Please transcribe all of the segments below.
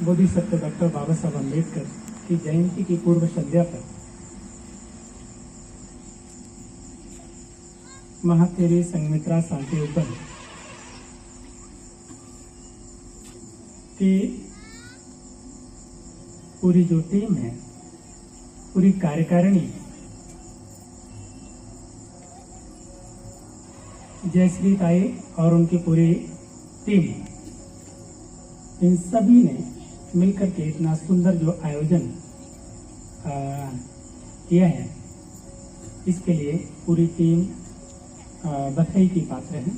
Bodhisattva doctor बाबा साहब अम्बेडकर की जयंती की पूर्व संध्या पर महातेरी संघमित्रा शांति उपवन की पूरी जो टीम है, पूरी कार्यकारिणी, जयश्री ताई और उनकी पूरी टीम, इन सभी ने मिलकर के इतना सुंदर जो आयोजन किया है, इसके लिए पूरी टीम बधाई की पात्र है।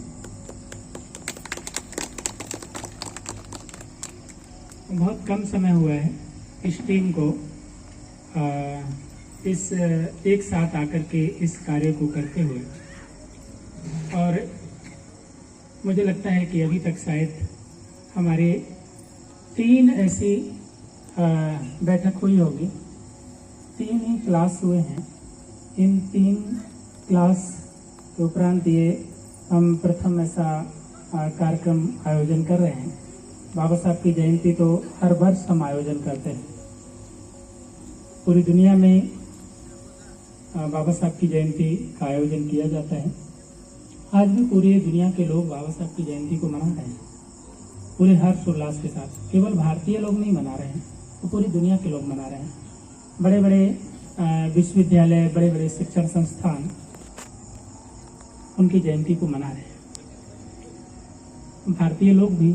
बहुत कम समय हुआ है इस टीम को इस एक साथ आकर के इस कार्य को करते हुए, और मुझे लगता है कि अभी तक शायद हमारे 3 ऐसी बैठक हुई होगी, 3 ही क्लास हुए हैं। इन 3 क्लास के उपरांत ये हम प्रथम ऐसा कार्यक्रम आयोजन कर रहे हैं। बाबा साहब की जयंती तो हर वर्ष हम आयोजन करते हैं, पूरी दुनिया में बाबा साहब की जयंती का आयोजन किया जाता है। आज भी पूरी दुनिया के लोग बाबा साहब की जयंती को मना रहे हैं, पूरे हर्ष उल्लास के साथ। केवल भारतीय लोग नहीं मना रहे हैं, तो पूरी दुनिया के लोग मना रहे हैं। बड़े बड़े विश्वविद्यालय, बड़े बड़े शिक्षण संस्थान उनकी जयंती को मना रहे हैं। भारतीय लोग भी,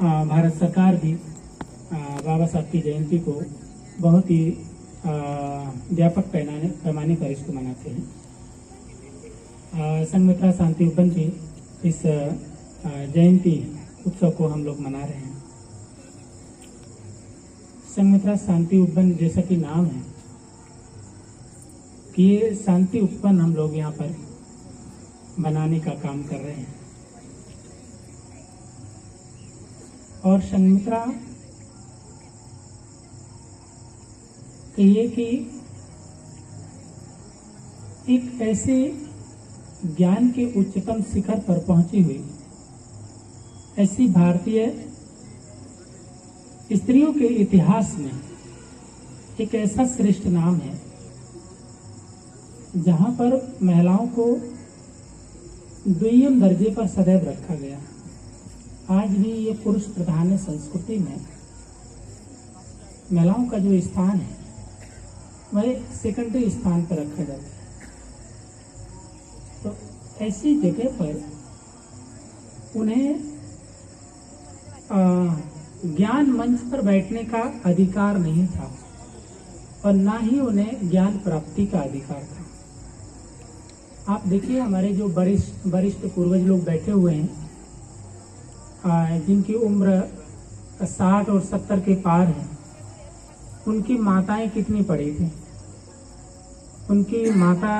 भारत सरकार भी बाबा साहब की जयंती को बहुत ही व्यापक पैमाने पर इसको मनाते हैं। संघमित्रा शांति उपवन की इस जयंती उत्सव को हम लोग मना रहे हैं। संघमित्रा शांति उपवन जैसा कि नाम है कि ये शांति उपवन हम लोग यहाँ पर बनाने का काम कर रहे हैं। और संघमित्रा कहिए कि एक ऐसे ज्ञान के उच्चतम शिखर पर पहुंची हुई ऐसी भारतीय स्त्रियों के इतिहास में एक ऐसा श्रेष्ठ नाम है जहां पर महिलाओं को द्वितीय दर्जे पर सदैव रखा गया। आज भी ये पुरुष प्रधान संस्कृति में महिलाओं का जो स्थान है वह सेकेंडरी स्थान पर रखा जाता है। तो ऐसी जगह पर उन्हें ज्ञान मंच पर बैठने का अधिकार नहीं था और ना ही उन्हें ज्ञान प्राप्ति का अधिकार था। आप देखिए, हमारे जो वरिष्ठ पूर्वज लोग बैठे हुए हैं, जिनकी उम्र 60 और 70 के पार है, उनकी माताएं कितनी पढ़ी थी। उनकी माता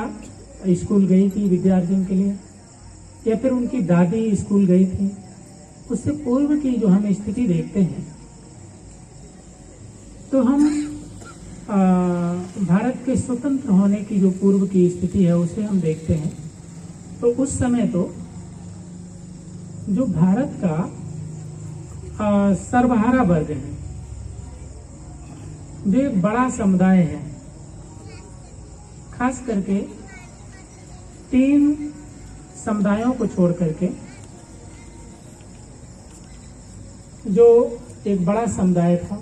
स्कूल गई थी विद्यार्थियों के लिए, या फिर उनकी दादी स्कूल गई थी। उससे पूर्व की जो हम स्थिति देखते हैं, तो हम भारत के स्वतंत्र होने की जो पूर्व की स्थिति है उसे हम देखते हैं, तो उस समय तो जो भारत का सर्वहारा वर्ग है, जो एक बड़ा समुदाय है, खास करके 3 समुदायों को छोड़ करके जो एक बड़ा समुदाय था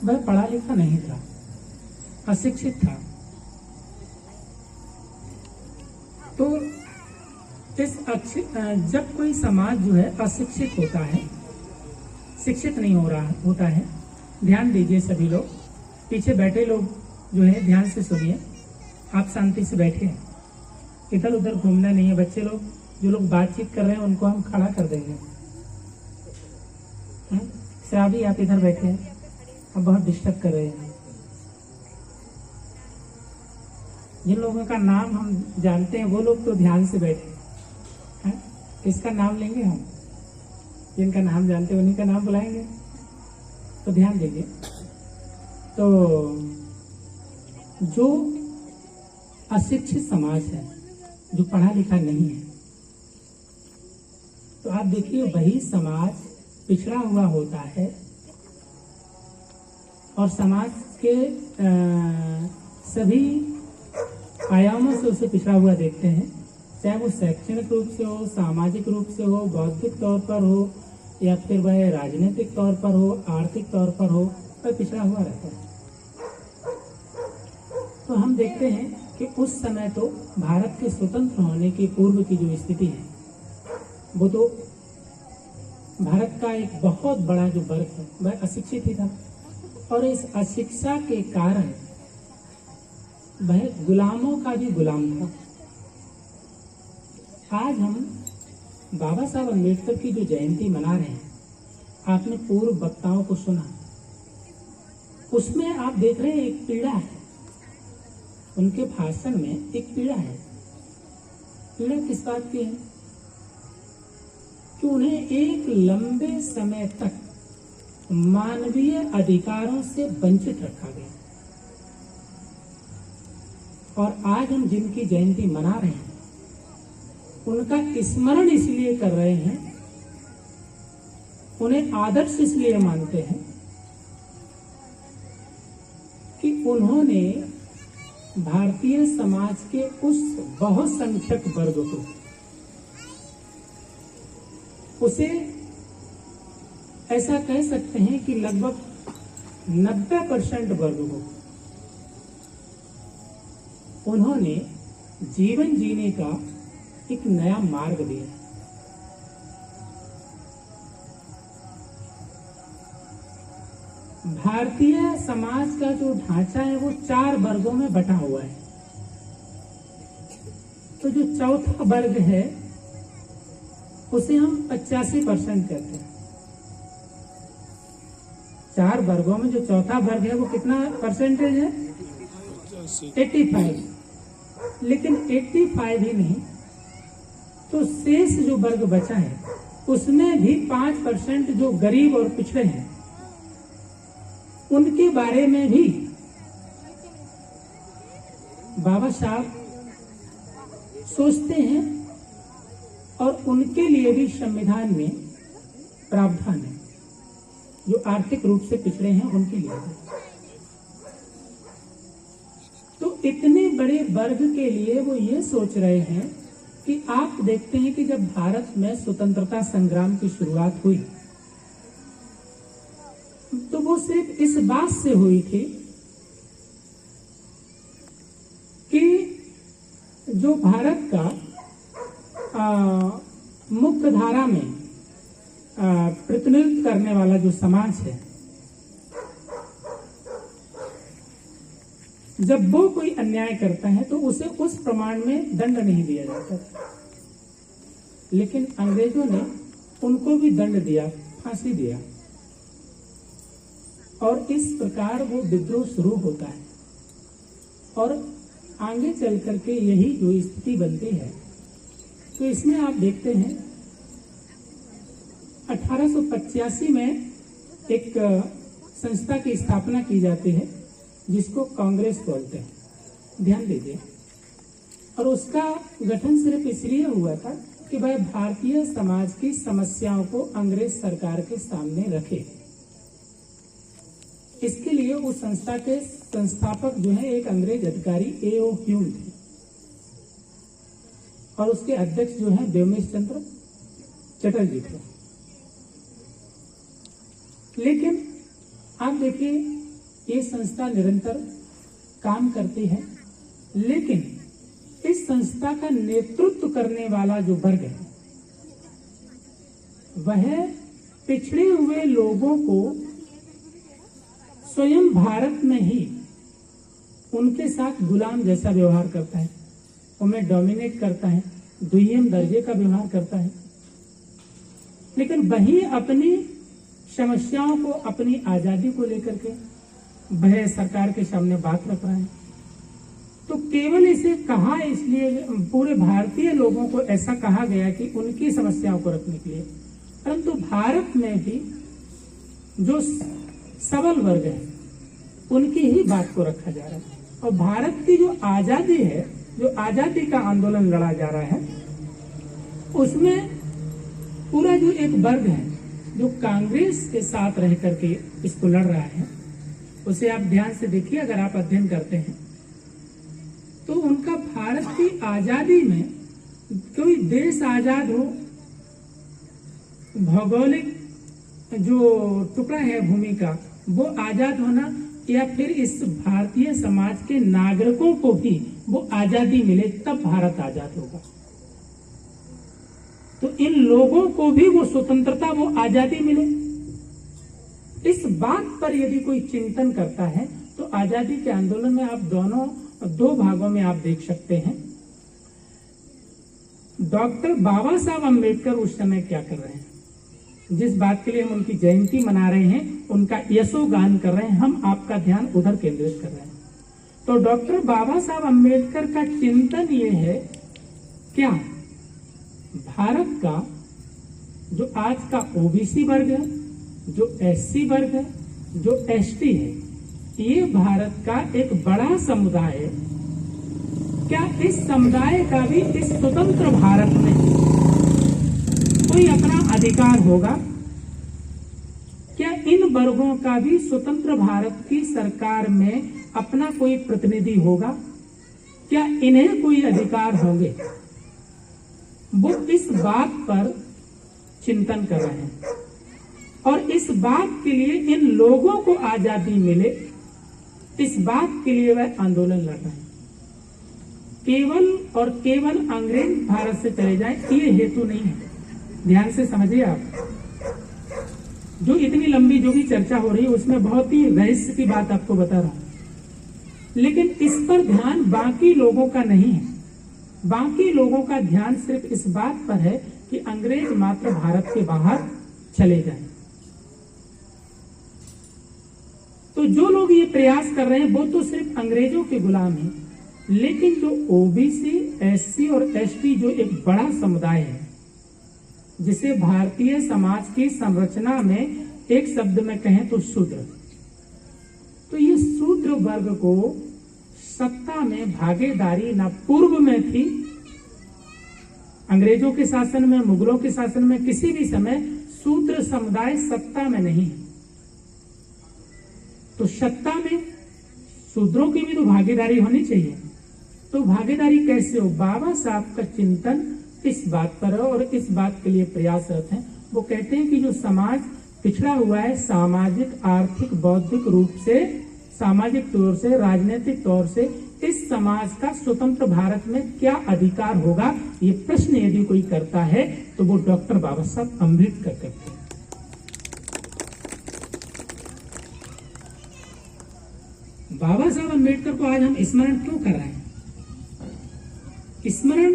वह पढ़ा लिखा नहीं था, अशिक्षित था। तो जब कोई समाज जो है अशिक्षित होता है, शिक्षित नहीं होता है, ध्यान दीजिए सभी लोग, पीछे बैठे लोग जो है ध्यान से सुनिए, आप शांति से बैठे हैं, इधर उधर घूमना नहीं है। बच्चे लोग जो लोग बातचीत कर रहे हैं उनको हम खड़ा कर देंगे। श्रावी, आप इधर बैठे हैं, आप बहुत डिस्टर्ब कर रहे हैं। जिन लोगों का नाम हम जानते हैं वो लोग तो ध्यान से बैठे हैं। किसका नाम लेंगे हम? जिनका नाम जानते हैं उन्हीं का नाम बुलाएंगे, तो ध्यान दीजिए। तो जो अशिक्षित समाज है, जो पढ़ा लिखा नहीं है, तो आप देखिए वही समाज पिछड़ा हुआ होता है और समाज के सभी आयामों से उसे पिछड़ा हुआ देखते हैं, चाहे वो शैक्षणिक रूप से हो, सामाजिक रूप से हो, बौद्धिक तौर पर हो, या फिर वह राजनीतिक तौर पर हो, आर्थिक तौर पर हो, वह पिछड़ा हुआ रहता है। तो हम देखते हैं कि उस समय तो भारत के स्वतंत्र होने के पूर्व की जो स्थिति है, वो तो भारत का एक बहुत बड़ा जो वर्ग है वह अशिक्षित ही था, और इस अशिक्षा के कारण वह गुलामों का भी गुलाम था। आज हम बाबा साहब अम्बेडकर की जो जयंती मना रहे हैं, आपने पूर्व वक्ताओं को सुना, उसमें आप देख रहे हैं एक पीड़ा है, उनके भाषण में एक पीड़ा है। पीड़ा किस बात की है? कि उन्हें एक लंबे समय तक मानवीय अधिकारों से वंचित रखा गया, और आज हम जिनकी जयंती मना रहे हैं उनका स्मरण इसलिए कर रहे हैं, उन्हें आदर्श इसलिए मानते हैं कि उन्होंने भारतीय समाज के उस बहुसंख्यक वर्ग को, उसे ऐसा कह सकते हैं कि लगभग 90% वर्ग को उन्होंने जीवन जीने का एक नया मार्ग दिया। भारतीय समाज का जो ढांचा है वो 4 वर्गों में बटा हुआ है। तो जो चौथा वर्ग है उसे हम 85% कहते हैं। 4 वर्गों में जो चौथा वर्ग है वो कितना परसेंटेज है? 85। लेकिन 85 ही नहीं, तो शेष जो वर्ग बचा है उसमें भी 5% जो गरीब और पिछड़े हैं, उनके बारे में भी बाबा साहब सोचते हैं, और उनके लिए भी संविधान में प्रावधान है। जो आर्थिक रूप से पिछड़े हैं उनके लिए भी। तो इतने बड़े वर्ग के लिए वो ये सोच रहे हैं कि आप देखते हैं कि जब भारत में स्वतंत्रता संग्राम की शुरुआत हुई तो वो सिर्फ इस बात से हुई थी कि जो भारत का मुख्य धारा में प्रतिनिधित्व करने वाला जो समाज है, जब वो कोई अन्याय करता है तो उसे उस प्रमाण में दंड नहीं दिया जाता। लेकिन अंग्रेजों ने उनको भी दंड दिया, फांसी दिया, और इस प्रकार वो विद्रोह शुरू होता है। और आगे चल करके यही जो स्थिति बनती है, तो इसमें आप देखते हैं 1885 में एक संस्था की स्थापना की जाती है जिसको कांग्रेस बोलते हैं, ध्यान दीजिए। और उसका गठन सिर्फ इसलिए हुआ था कि वह भारतीय समाज की समस्याओं को अंग्रेज सरकार के सामने रखे। इसके लिए उस संस्था के संस्थापक जो है एक अंग्रेज अधिकारी A.O. ह्यूम थे, और उसके अध्यक्ष जो है व्योमेश चंद्र चटर्जी थे। लेकिन आप देखिए ये संस्था निरंतर काम करती है, लेकिन इस संस्था का नेतृत्व करने वाला जो वर्ग है वह पिछड़े हुए लोगों को स्वयं भारत में ही उनके साथ गुलाम जैसा व्यवहार करता है, उन्हें डोमिनेट करता है, द्वितीय दर्जे का व्यवहार करता है। लेकिन वही अपनी समस्याओं को, अपनी आजादी को लेकर के वह सरकार के सामने बात रख रहा है। तो केवल इसे कहा इसलिए, पूरे भारतीय लोगों को ऐसा कहा गया कि उनकी समस्याओं को रखने के लिए, परंतु भारत में भी जो सबल वर्ग है उनकी ही बात को रखा जा रहा है। और भारत की जो आजादी है, जो आजादी का आंदोलन लड़ा जा रहा है, उसमें पूरा जो एक वर्ग है जो कांग्रेस के साथ रह करके इसको लड़ रहा है, उसे आप ध्यान से देखिए अगर आप अध्ययन करते हैं तो उनका भारत की आजादी में कोई देश आजाद हो, भौगोलिक जो टुकड़ा है भूमि का वो आजाद होना, या फिर इस भारतीय समाज के नागरिकों को भी वो आजादी मिले तब भारत आजाद होगा। तो इन लोगों को भी वो स्वतंत्रता, वो आजादी मिले, इस बात पर यदि कोई चिंतन करता है तो आजादी के आंदोलन में आप दोनों दो भागों में आप देख सकते हैं। डॉक्टर बाबा साहब अम्बेडकर उस समय क्या कर रहे हैं, जिस बात के लिए हम उनकी जयंती मना रहे हैं, उनका यशोगान कर रहे हैं, हम आपका ध्यान उधर केंद्रित कर रहे हैं। तो डॉक्टर बाबा साहब अम्बेडकर का चिंतन ये है, क्या भारत का जो आज का ओबीसी वर्ग है, जो एससी वर्ग है, जो एसटी है, ये भारत का एक बड़ा समुदाय है। क्या इस समुदाय का भी इस स्वतंत्र भारत में कोई अपना अधिकार होगा? क्या इन वर्गों का भी स्वतंत्र भारत की सरकार में अपना कोई प्रतिनिधि होगा? क्या इन्हें कोई अधिकार होंगे? वो इस बात पर चिंतन कर रहे हैं और इस बात के लिए इन लोगों को आजादी मिले, इस बात के लिए वह आंदोलन लड़ रहे हैं। केवल और केवल अंग्रेज भारत से चले जाएं ये हेतु नहीं है। ध्यान से समझिए आप, जो इतनी लंबी जो भी चर्चा हो रही है उसमें बहुत ही रहस्य की बात आपको बता रहा हूं, लेकिन इस पर ध्यान बाकी लोगों का नहीं है। बाकी लोगों का ध्यान सिर्फ इस बात पर है कि अंग्रेज मात्र भारत के बाहर चले जाएं। तो जो लोग ये प्रयास कर रहे हैं वो तो सिर्फ अंग्रेजों के गुलाम हैं, लेकिन जो ओबीसी, एससी और एसटी जो एक बड़ा समुदाय है, जिसे भारतीय समाज की संरचना में एक शब्द में कहें तो शूद्र, तो ये शूद्र वर्ग को सत्ता में भागीदारी न पूर्व में थी, अंग्रेजों के शासन में, मुगलों के शासन में, किसी भी समय शूद्र समुदाय सत्ता में नहीं है। तो सत्ता में शूद्रों की भी तो भागीदारी होनी चाहिए। तो भागीदारी कैसे हो? बाबा साहब का चिंतन इस बात पर है और इस बात के लिए प्रयासरत हैं। वो कहते हैं कि जो समाज पिछड़ा हुआ है सामाजिक, आर्थिक, बौद्धिक रूप से, सामाजिक तौर से, राजनीतिक तौर से, इस समाज का स्वतंत्र भारत में क्या अधिकार होगा, ये प्रश्न यदि कोई करता है तो वो डॉक्टर बाबा साहब अम्बेडकर करते हैं। बाबा साहब अम्बेडकर को आज हम स्मरण क्यों कर रहे हैं? स्मरण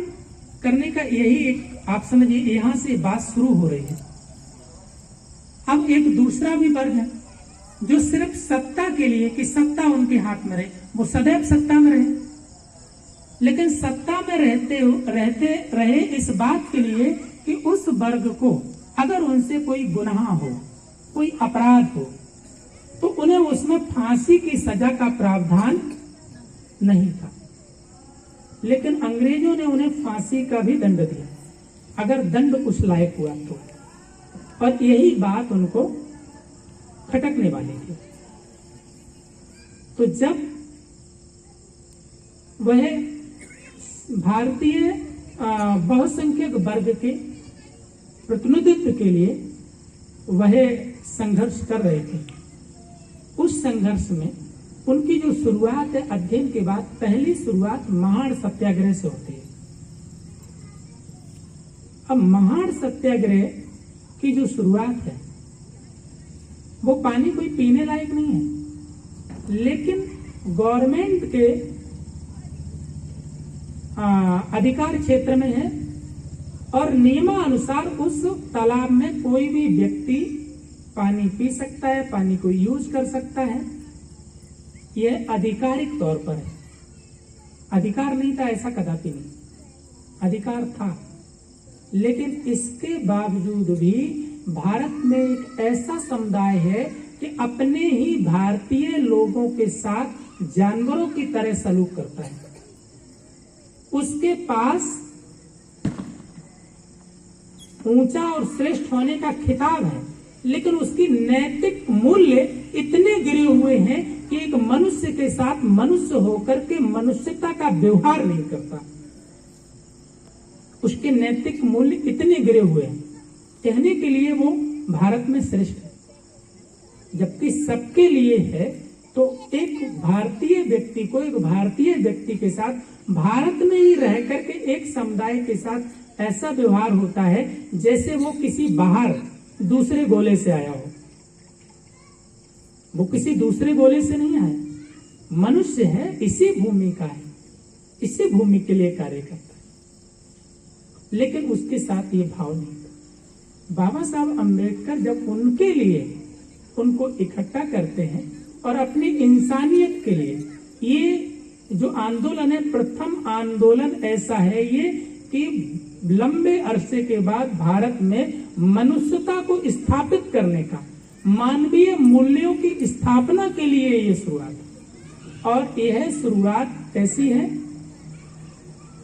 करने का यही एक, आप समझिए, यहां से बात शुरू हो रही है। अब एक दूसरा भी वर्ग है जो सिर्फ सत्ता के लिए, कि सत्ता उनके हाथ में रहे, वो सदैव सत्ता में रहे, लेकिन सत्ता में रहते रहे इस बात के लिए कि उस वर्ग को अगर उनसे कोई गुनाह हो, कोई अपराध हो, तो उन्हें उसमें फांसी की सजा का प्रावधान नहीं था। लेकिन अंग्रेजों ने उन्हें फांसी का भी दंड दिया, अगर दंड उस लायक हुआ तो। और यही बात उनको खटकने वाली थी। तो जब वह भारतीय बहुसंख्यक वर्ग के प्रतिनिधित्व के लिए वह संघर्ष कर रहे थे, उस संघर्ष में उनकी जो शुरुआत है अध्ययन के बाद, पहली शुरुआत महाड़ सत्याग्रह से होती है। अब महाड़ सत्याग्रह की जो शुरुआत है वो पानी कोई पीने लायक नहीं है, लेकिन गवर्नमेंट के अधिकार क्षेत्र में है और नियमानुसार उस तालाब में कोई भी व्यक्ति पानी पी सकता है, पानी को यूज कर सकता है। यह आधिकारिक तौर पर है, अधिकार नहीं था ऐसा कदापि नहीं, अधिकार था। लेकिन इसके बावजूद भी भारत में एक ऐसा समुदाय है कि अपने ही भारतीय लोगों के साथ जानवरों की तरह सलूक करता है। उसके पास ऊंचा और श्रेष्ठ होने का खिताब है, लेकिन उसकी नैतिक मूल्य इतने गिरे हुए हैं कि एक मनुष्य के साथ मनुष्य होकर के मनुष्यता का व्यवहार नहीं करता। उसके नैतिक मूल्य इतने गिरे हुए हैं, कहने के लिए वो भारत में श्रेष्ठ है, जबकि सबके लिए है। तो एक भारतीय व्यक्ति को, एक भारतीय व्यक्ति के साथ भारत में ही रह करके एक समुदाय के साथ ऐसा व्यवहार होता है जैसे वो किसी बाहर दूसरे गोले से आया हो। वो किसी दूसरे गोले से नहीं आया, मनुष्य है, इसी भूमि का है, इसी भूमि के लिए कार्य करता है, लेकिन उसके साथ ये भाव नहीं था। बाबा साहब अम्बेडकर जब उनके लिए उनको इकट्ठा करते हैं और अपनी इंसानियत के लिए, ये जो आंदोलन है, प्रथम आंदोलन ऐसा है ये कि लंबे अरसे के बाद भारत में मनुष्यता को स्थापित करने का, मानवीय मूल्यों की स्थापना के लिए ये शुरुआत। और यह शुरुआत कैसी है?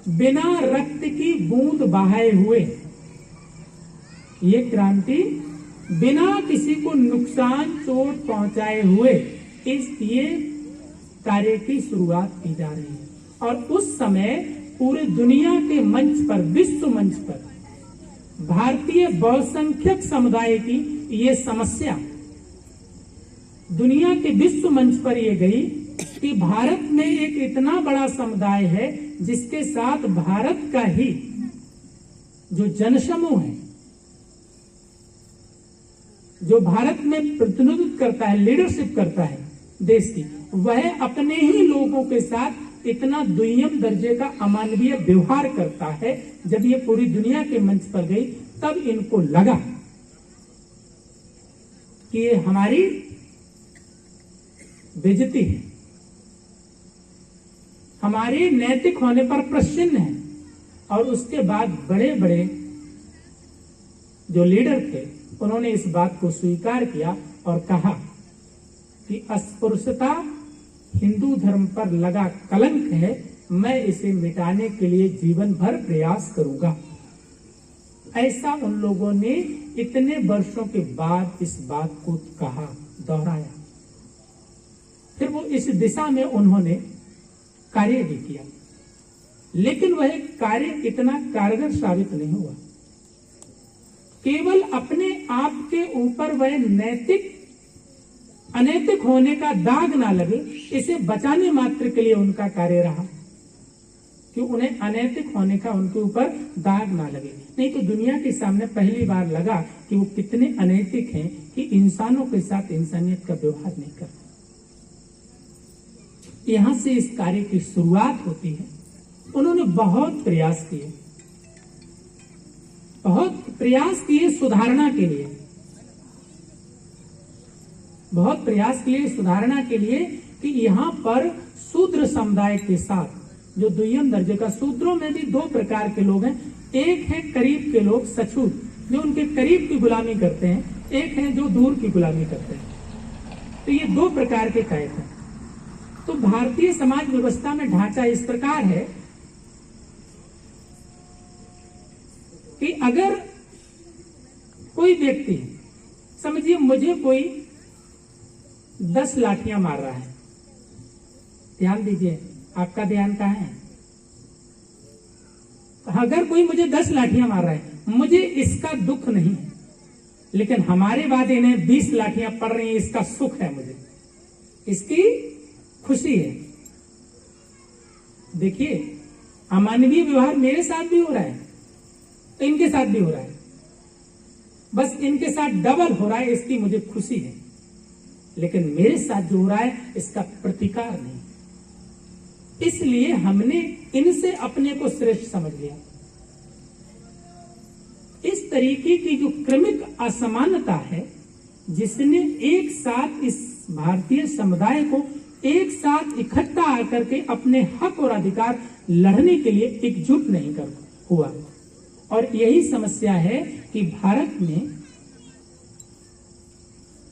बिना रक्त की बूंद बहाए हुए ये क्रांति, बिना किसी को नुकसान चोट पहुंचाए हुए ये कार्य की शुरुआत की जा रही है। और उस समय पूरे दुनिया के मंच पर, विश्व मंच पर भारतीय बहुसंख्यक समुदाय की ये समस्या दुनिया के विश्व मंच पर ये गई कि भारत में एक इतना बड़ा समुदाय है जिसके साथ भारत का ही जो जनसमूह है, जो भारत में प्रतिनिधित्व करता है, लीडरशिप करता है देश की, वह अपने ही लोगों के साथ इतना दुय्यम दर्जे का अमानवीय व्यवहार करता है। जब ये पूरी दुनिया के मंच पर गई तब इनको लगा कि ये हमारी बेइज्जती है, हमारे नैतिक होने पर प्रश्न है। और उसके बाद बड़े बड़े जो लीडर थे उन्होंने इस बात को स्वीकार किया और कहा कि अस्पृश्यता हिंदू धर्म पर लगा कलंक है, मैं इसे मिटाने के लिए जीवन भर प्रयास करूंगा। ऐसा उन लोगों ने इतने वर्षों के बाद इस बात को कहा, दोहराया। फिर वो इस दिशा में उन्होंने कार्य भी किया, लेकिन वह कार्य इतना कारगर साबित नहीं हुआ। केवल अपने आप के ऊपर वह नैतिक अनैतिक होने का दाग ना लगे, इसे बचाने मात्र के लिए उनका कार्य रहा कि उन्हें अनैतिक होने का उनके ऊपर दाग ना लगे। नहीं तो दुनिया के सामने पहली बार लगा कि वो कितने अनैतिक हैं कि इंसानों के साथ इंसानियत का व्यवहार नहीं करते। यहां से इस कार्य की शुरुआत होती है। उन्होंने बहुत प्रयास किए, बहुत प्रयास किए सुधारणा के लिए, बहुत प्रयास किए सुधारणा के लिए कि यहाँ पर शूद्र समुदाय के साथ जो दुय्यम दर्जे का, शूद्रों में भी दो प्रकार के लोग हैं। एक है करीब के लोग, सछूत, जो उनके करीब की गुलामी करते हैं, एक है जो दूर की गुलामी करते हैं। तो ये दो प्रकार के कायद हैं। तो भारतीय समाज व्यवस्था में ढांचा इस प्रकार है कि अगर कोई व्यक्ति, समझिए मुझे कोई 10 लाठियां मार रहा है, ध्यान दीजिए, आपका ध्यान कहाँ है? अगर कोई मुझे 10 लाठियां मार रहा है, मुझे इसका दुख नहीं है, लेकिन हमारे बाद इन्हें 20 लाठियां पड़ रही हैं, इसका सुख है, मुझे इसकी खुशी है। देखिए, अमानवीय व्यवहार मेरे साथ भी हो रहा है तो इनके साथ भी हो रहा है, बस इनके साथ डबल हो रहा है, इसकी मुझे खुशी है। लेकिन मेरे साथ जो हो रहा है इसका प्रतिकार नहीं, इसलिए हमने इनसे अपने को श्रेष्ठ समझ लिया। इस तरीके की जो क्रमिक असमानता है, जिसने एक साथ इस भारतीय समुदाय को एक साथ इकट्ठा आकर के अपने हक और अधिकार लड़ने के लिए एकजुट नहीं कर हुआ। और यही समस्या है कि भारत में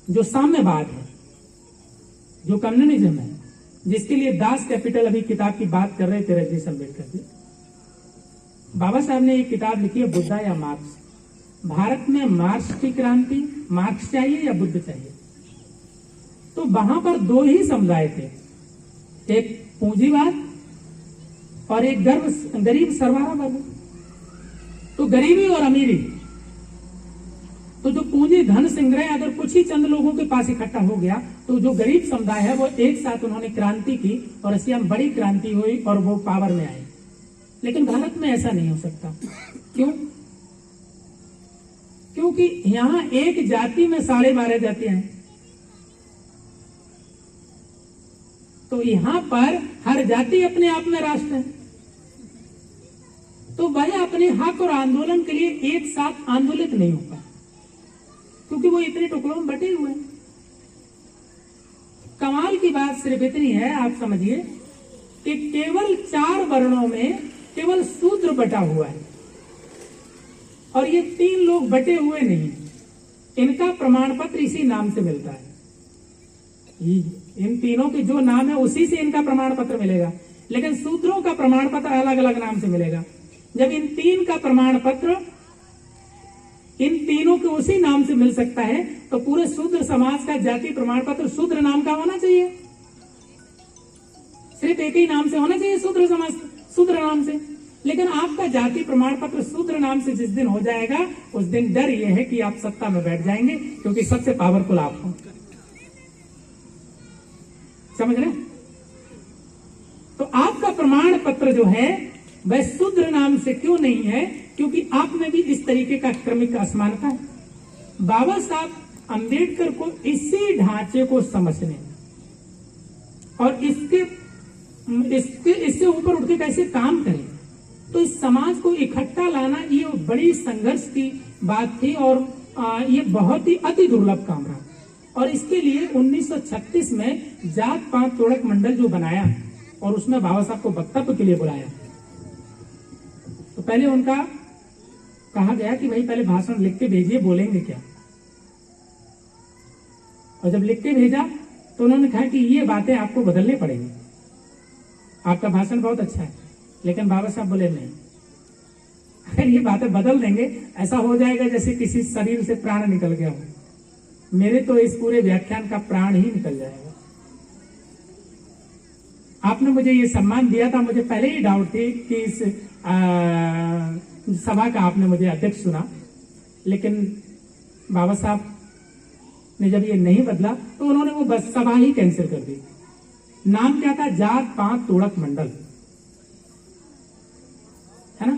जो साम्यवाद है, जो कम्युनिज्म है, जिसके लिए दास कैपिटल अभी किताब की बात कर रहे थे रजनीश अम्बेडकर जी, बाबा साहब ने एक किताब लिखी है, बुद्धा या मार्क्स। भारत में मार्क्स की क्रांति, मार्क्स चाहिए या बुद्ध चाहिए? तो वहां पर दो ही समुदाय थे, एक पूंजीवाद और एक गरीब सरवारा वर्ग। तो गरीबी और अमीरी, तो जो पूंजी धन संग्रह अगर कुछ ही चंद लोगों के पास इकट्ठा हो गया, तो जो गरीब समुदाय है वो एक साथ उन्होंने क्रांति की और रशिया में बड़ी क्रांति हुई और वो पावर में आए। लेकिन भारत में ऐसा नहीं हो सकता। क्यों? क्योंकि यहां एक जाति में 12.5 जातियां हैं। तो यहां पर हर जाति अपने आप में राष्ट्र है। तो वह अपने हक और आंदोलन के लिए एक साथ आंदोलित नहीं होगा, क्योंकि वो इतने टुकड़ों में बटे हुए हैं। कमाल की बात सिर्फ इतनी है, आप समझिए कि केवल 4 वर्णों में केवल शूद्र बटा हुआ है और ये 3 लोग बटे हुए नहीं हैं। इनका प्रमाण पत्र इसी नाम से मिलता है। इन तीनों के जो नाम है उसी से इनका प्रमाण पत्र मिलेगा, लेकिन शूद्रों का प्रमाण पत्र अलग अलग नाम से मिलेगा। जब इन 3 का प्रमाण पत्र इन तीनों के उसी नाम से मिल सकता है, तो पूरे शूद्र समाज का जाति प्रमाण पत्र शूद्र नाम का होना चाहिए। सिर्फ एक ही नाम से होना चाहिए, शूद्र समाज, शूद्र नाम से। लेकिन आपका जाति प्रमाण पत्र शूद्र नाम से जिस दिन हो जाएगा, उस दिन डर यह है कि आप सत्ता में बैठ जाएंगे, क्योंकि सबसे पावरफुल आप हो। समझ रहे? तो आपका प्रमाण पत्र जो है वह शूद्र नाम से क्यों नहीं है? क्योंकि आप में भी इस तरीके का क्रमिक असमानता है। बाबा साहब अंबेडकर को इसी ढांचे को समझने और इससे ऊपर उठ के कैसे काम करें, तो इस समाज को इकट्ठा लाना ये बड़ी संघर्ष की बात थी और ये बहुत ही अति दुर्लभ काम रहा। और इसके लिए 1936 में जात पात तोड़क मंडल जो बनाया और उसमें बाबा साहब को वक्तव्य के लिए बुलाया, तो पहले उनका कहा गया कि भाई पहले भाषण लिख के भेजिए, बोलेंगे क्या। और जब लिख के भेजा तो उन्होंने कहा कि ये बातें आपको बदलनी पड़ेंगी, आपका भाषण बहुत अच्छा है। लेकिन बाबा साहब बोले नहीं, अगर ये बातें बदल देंगे ऐसा हो जाएगा जैसे किसी शरीर से प्राण निकल गया हो। मेरे तो इस पूरे व्याख्यान का प्राण ही निकल जाएगा। आपने मुझे ये सम्मान दिया था, मुझे पहले ही डाउट थी कि इस सभा का आपने मुझे अध्यक्ष चुना, लेकिन बाबा साहब ने जब ये नहीं बदला तो उन्होंने वो बस सभा ही कैंसिल कर दी। नाम क्या था? जात पात तोड़क मंडल, है ना।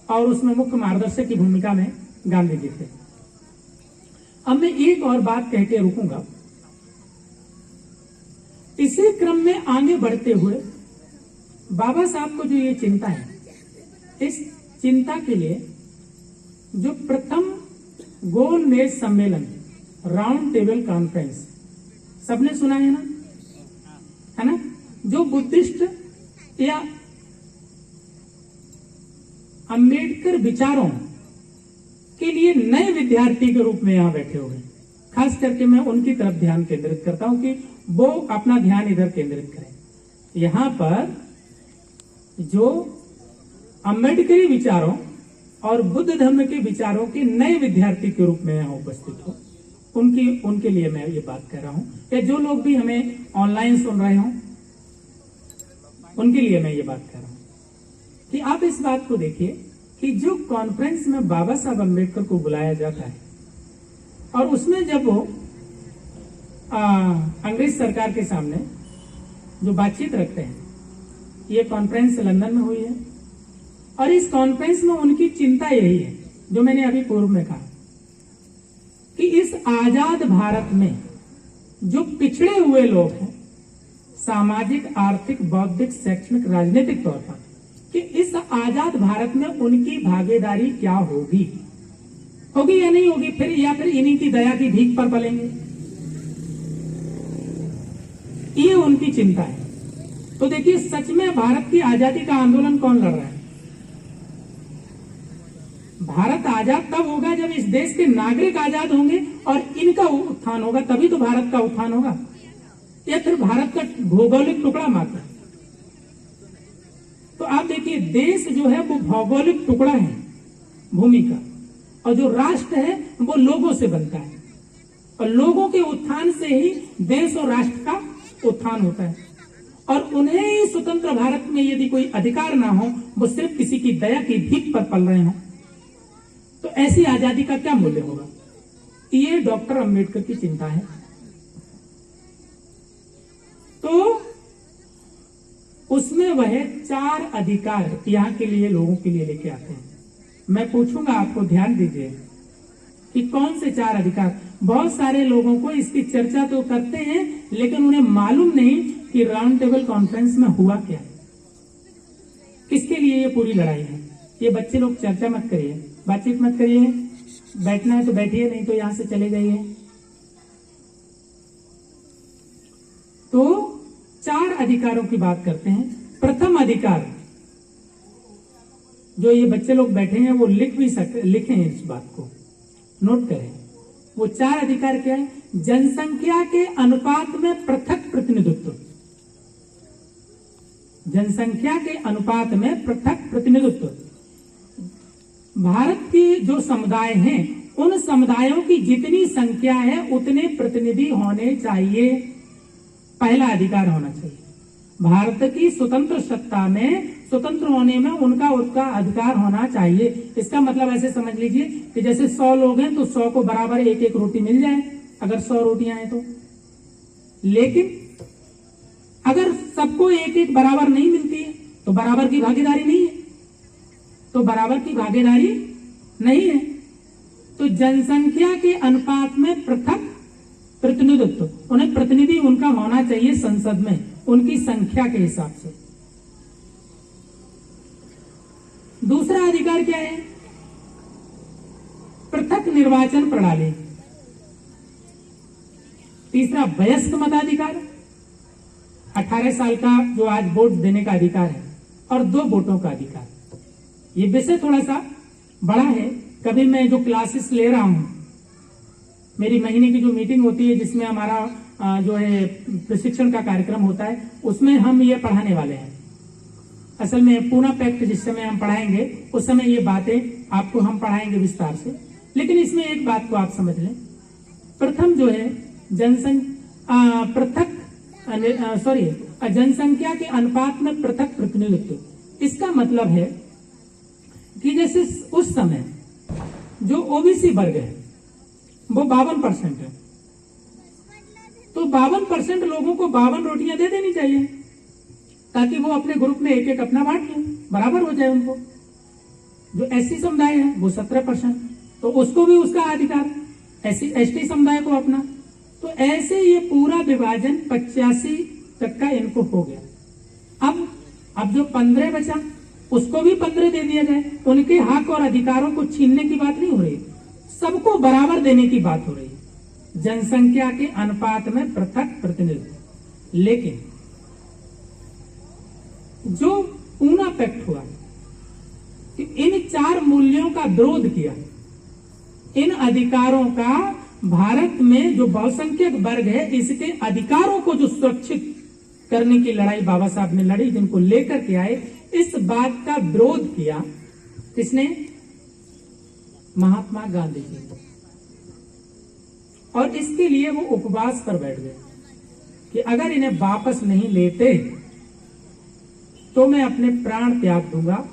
और उसमें मुख्य मार्गदर्शक की भूमिका में गांधी जी थे। अब मैं एक और बात कह के रुकूंगा। इसी क्रम में आगे बढ़ते हुए बाबा साहब को जो ये चिंता है, इस चिंता के लिए जो प्रथम गोल मेज सम्मेलन, राउंड टेबल कॉन्फ्रेंस, सबने सुना है ना, जो बुद्धिस्ट या अंबेडकर विचारों के लिए नए विद्यार्थी के रूप में यहां बैठे हुए, खास करके मैं उनकी तरफ ध्यान केंद्रित करता हूं कि वो अपना ध्यान इधर केंद्रित करें। यहां पर जो अंबेडकरी विचारों और बुद्ध धर्म के विचारों के नए विद्यार्थी के रूप में यहां उपस्थित हो, उनके लिए मैं ये बात कर रहा हूं, या जो लोग भी हमें ऑनलाइन सुन रहे हो उनके लिए मैं ये बात कर रहा हूं कि आप इस बात को देखिए कि जो कॉन्फ्रेंस में बाबा साहब अंबेडकर को बुलाया जाता है और उसमें जब वो अंग्रेज सरकार के सामने जो बातचीत रखते हैं, ये कॉन्फ्रेंस लंदन में हुई है और इस कॉन्फ्रेंस में उनकी चिंता यही है जो मैंने अभी पूर्व में कहा कि इस आजाद भारत में जो पिछड़े हुए लोग हैं, सामाजिक, आर्थिक, बौद्धिक, शैक्षणिक, राजनीतिक तौर पर, कि इस आजाद भारत में उनकी भागीदारी क्या होगी या नहीं होगी, फिर या फिर इन्हीं की दया की भीख पर पलेंगे, ये उनकी चिंता है। तो देखिए, सच में भारत की आजादी का आंदोलन कौन लड़ रहा है? भारत आजाद तब होगा जब इस देश के नागरिक आजाद होंगे और इनका उत्थान होगा, तभी तो भारत का उत्थान होगा, या फिर भारत का भौगोलिक टुकड़ा मात्र। तो आप देखिए, देश जो है वो भौगोलिक टुकड़ा है भूमि का, और जो राष्ट्र है वो लोगों से बनता है। और लोगों के उत्थान से ही देश और राष्ट्र का उत्थान होता है। और उन्हें स्वतंत्र भारत में यदि कोई अधिकार ना हो, वो सिर्फ किसी की दया की भीख पर पल रहे हो, तो ऐसी आजादी का क्या मूल्य होगा? ये डॉक्टर अंबेडकर की चिंता है। तो उसमें वह 4 अधिकार यहां के लिए, लोगों के लिए लेके आते हैं। मैं पूछूंगा, आपको ध्यान दीजिए कि कौन से 4 अधिकार। बहुत सारे लोगों को इसकी चर्चा तो करते हैं, लेकिन उन्हें मालूम नहीं कि राउंड टेबल कॉन्फ्रेंस में हुआ क्या, किसके लिए ये पूरी लड़ाई है। ये बच्चे लोग चर्चा मत करिए, बातचीत मत करिए, बैठना है तो बैठिए, नहीं तो यहां से चले जाइए। तो 4 अधिकारों की बात करते हैं। प्रथम अधिकार, जो ये बच्चे लोग बैठे हैं वो लिख भी सकते, लिखें इस बात को, नोट करें। वो 4 अधिकार क्या है? जनसंख्या के अनुपात में पृथक प्रतिनिधित्व। जनसंख्या के अनुपात में पृथक प्रतिनिधित्व। भारत के जो समुदाय हैं, उन समुदायों की जितनी संख्या है उतने प्रतिनिधि होने चाहिए। पहला अधिकार होना चाहिए। भारत की स्वतंत्र सत्ता में, स्वतंत्र होने में उनका अधिकार होना चाहिए। इसका मतलब ऐसे समझ लीजिए कि जैसे 100 लोग हैं तो 100 को बराबर 1-1 रोटी मिल जाए, अगर 100 रोटियां हैं तो। लेकिन अगर सबको 1-1 बराबर नहीं मिलती है तो बराबर की भागीदारी नहीं है, तो बराबर की भागीदारी नहीं है। तो जनसंख्या के अनुपात में पृथक प्रतिनिधित्व, उन्हें प्रतिनिधि उनका होना चाहिए संसद में, उनकी संख्या के हिसाब से। दूसरा अधिकार क्या है? पृथक निर्वाचन प्रणाली। तीसरा वयस्क मताधिकार, 18 साल का जो आज वोट देने का अधिकार है, और 2 वोटों का अधिकार। ये विषय थोड़ा सा बड़ा है। कभी मैं जो क्लासेस ले रहा हूं, मेरी महीने की जो मीटिंग होती है जिसमें हमारा जो है प्रशिक्षण का कार्यक्रम होता है, उसमें हम ये पढ़ाने वाले हैं। असल में पूना पैक्ट जिस समय हम पढ़ाएंगे उस समय ये बातें आपको हम पढ़ाएंगे विस्तार से। लेकिन इसमें एक बात को आप समझ लें। प्रथम जो है जनसंख्या के अनुपात में पृथक प्रतिनिधित्व। इसका मतलब है कि जैसे उस समय जो ओबीसी वर्ग है वो 52% है, तो 52% लोगों को 52 रोटियां दे देनी चाहिए, ताकि वो अपने ग्रुप में 1-1 अपना बांट लें, बराबर हो जाए उनको। जो एससी समुदाय है वो 17%, तो उसको भी उसका अधिकार, एसटी समुदाय को अपना। तो ऐसे ये पूरा विभाजन 85 तक का इनको हो गया। अब जो 15 बचा उसको भी 15 दे दिया जाए। उनके हक और अधिकारों को छीनने की बात नहीं हो रही, सबको बराबर देने की बात हो रही है, जनसंख्या के अनुपात में पृथक प्रतिनिधित्व। लेकिन जो पूना पैक्ट हुआ कि इन 4 मूल्यों का विरोध किया, इन अधिकारों का भारत में जो बहुसंख्यक वर्ग है इसके अधिकारों को जो सुरक्षित करने की लड़ाई बाबा साहब ने लड़ी, जिनको लेकर के आए, इस बात का विरोध किया किसने? महात्मा गांधी जी। और इसके लिए वो उपवास पर बैठ गए कि अगर इन्हें वापस नहीं लेते तो मैं अपने प्राण त्याग दूंगा,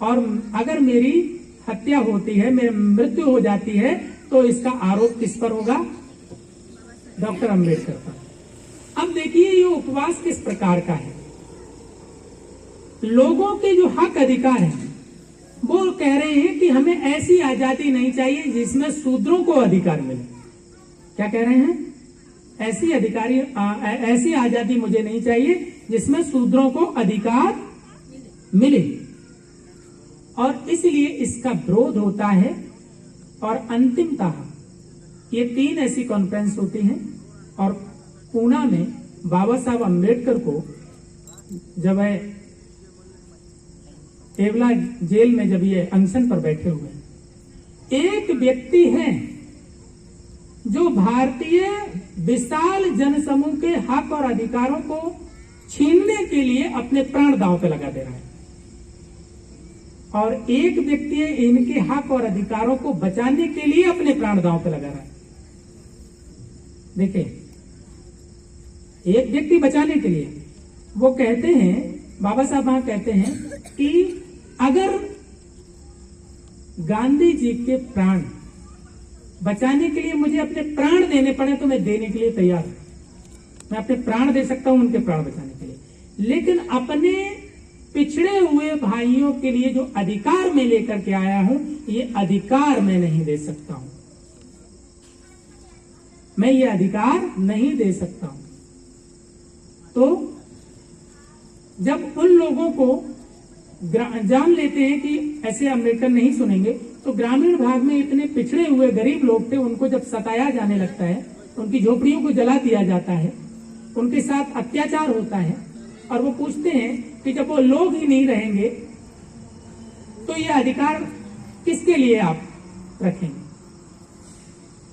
और अगर मेरी हत्या होती है, मेरी मृत्यु हो जाती है, तो इसका आरोप किस पर होगा? डॉक्टर अंबेडकर पर। अब देखिए ये उपवास किस प्रकार का है। लोगों के जो हक अधिकार हैं वो कह रहे हैं कि हमें ऐसी आजादी नहीं चाहिए जिसमें शूद्रों को अधिकार मिले। क्या कह रहे हैं? ऐसी आजादी मुझे नहीं चाहिए जिसमें शूद्रों को अधिकार मिले, और इसलिए इसका विरोध होता है। और अंतिमतः ये 3 ऐसी कॉन्फ्रेंस होती हैं, और पूना में बाबा साहब अंबेडकर को जब एवला जेल में जब ये अनशन पर बैठे हुए, एक व्यक्ति है जो भारतीय विशाल जनसमूह के हक और अधिकारों को छीनने के लिए अपने प्राण दांव पे लगा दे रहा है, और एक व्यक्ति है इनके हक और अधिकारों को बचाने के लिए अपने प्राण दांव पे लगा रहा है। देखिए, एक व्यक्ति बचाने के लिए वो कहते हैं, बाबा साहब वहां कहते हैं कि अगर गांधी जी के प्राण बचाने के लिए मुझे अपने प्राण देने पड़े तो मैं देने के लिए तैयार हूं। मैं अपने प्राण दे सकता हूं उनके प्राण बचाने के लिए, लेकिन अपने पिछड़े हुए भाइयों के लिए जो अधिकार मैं लेकर के आया हूं, ये अधिकार मैं नहीं दे सकता हूं। मैं ये अधिकार नहीं दे सकता हूं। तो जब उन लोगों को जान लेते हैं कि ऐसे अम्बेडकर नहीं सुनेंगे, तो ग्रामीण भाग में इतने पिछड़े हुए गरीब लोग थे, उनको जब सताया जाने लगता है, उनकी झोपड़ियों को जला दिया जाता है, उनके साथ अत्याचार होता है, और वो पूछते हैं कि जब वो लोग ही नहीं रहेंगे तो ये अधिकार किसके लिए आप रखेंगे।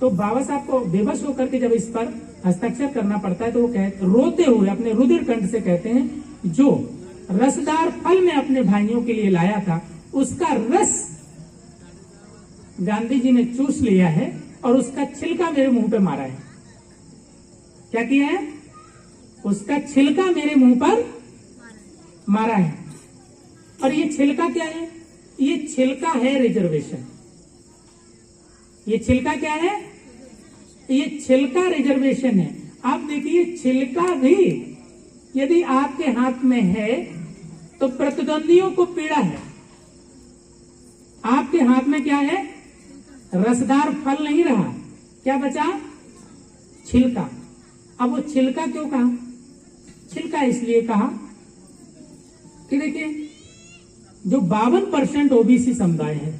तो बाबा साहब को बेबस होकर के जब इस पर हस्ताक्षर करना पड़ता है तो वो रोते हुए अपने रुधिर कंठ से कहते हैं, जो रसदार फल मैं अपने भाइयों के लिए लाया था उसका रस गांधी जी ने चूस लिया है और उसका छिलका मेरे मुंह पे मारा है। क्या किया है? उसका छिलका मेरे मुंह पर मारा है। और ये छिलका क्या है? ये छिलका है रिजर्वेशन। ये छिलका क्या है? ये छिलका रिजर्वेशन है। आप देखिए, छिलका भी यदि आपके हाथ में है तो प्रतिद्वंदियों को पीड़ा है। आपके हाथ में क्या है? रसदार फल नहीं रहा, क्या बचा? छिलका। अब वो छिलका क्यों कहा? छिलका इसलिए कहा कि देखिए, जो 52% ओबीसी समुदाय है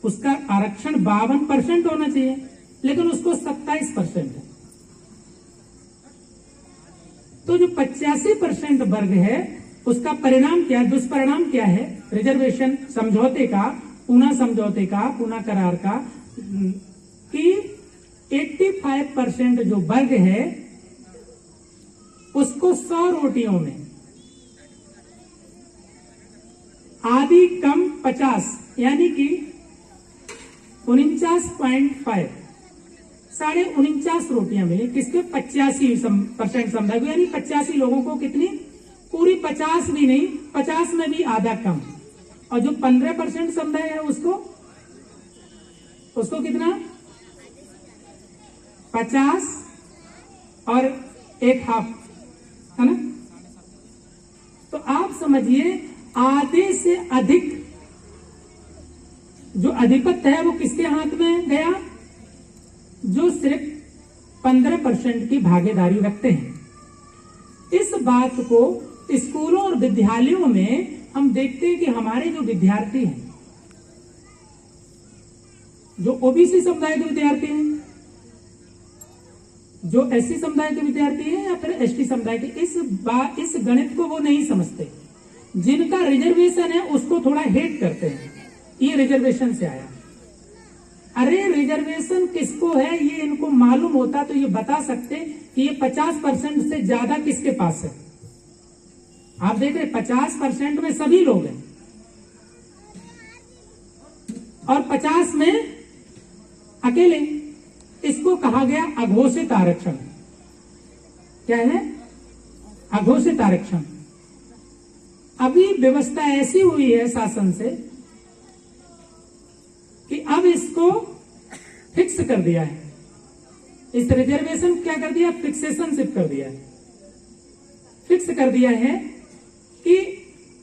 उसका आरक्षण 52% होना चाहिए, लेकिन उसको 27% है। तो जो 85% वर्ग है उसका परिणाम क्या है, दुष्परिणाम क्या है रिजर्वेशन समझौते का, पूना समझौते का, पूना करार का, कि 85% जो वर्ग है उसको 100 रोटियों में आधी कम 50 यानी कि 49.5 49.5 रोटियां मिली। किसके? 85% समुदाय को, यानी 85 लोगों को। कितनी? पूरी 50 भी नहीं, 50 में भी आधा कम। और जो 15% समुदाय है उसको कितना? 50 और एक हाफ, है ना? तो आप समझिए, आधे से अधिक जो अधिपत्य है वो किसके हाथ में गया? जो सिर्फ 15% की भागीदारी रखते हैं। इस बात को स्कूलों और विद्यालयों में हम देखते हैं कि हमारे जो विद्यार्थी हैं, जो ओबीसी समुदाय के विद्यार्थी हैं, जो एससी समुदाय के विद्यार्थी हैं या फिर एसटी समुदाय के, इस गणित को वो नहीं समझते। जिनका रिजर्वेशन है उसको थोड़ा हेट करते हैं, ये रिजर्वेशन से आया। अरे रिजर्वेशन किसको है ये इनको मालूम होता तो ये बता सकते कि ये 50% से ज्यादा किसके पास है। आप देख रहे 50% में सभी लोग हैं और 50 में अकेले। इसको कहा गया अघोषित आरक्षण। क्या है? अघोषित आरक्षण। अभी व्यवस्था ऐसी हुई है शासन से कि अब इसको फिक्स कर दिया है। इस रिजर्वेशन क्या कर दिया? फिक्सेशनशिप कर दिया है। फिक्स कर दिया है कि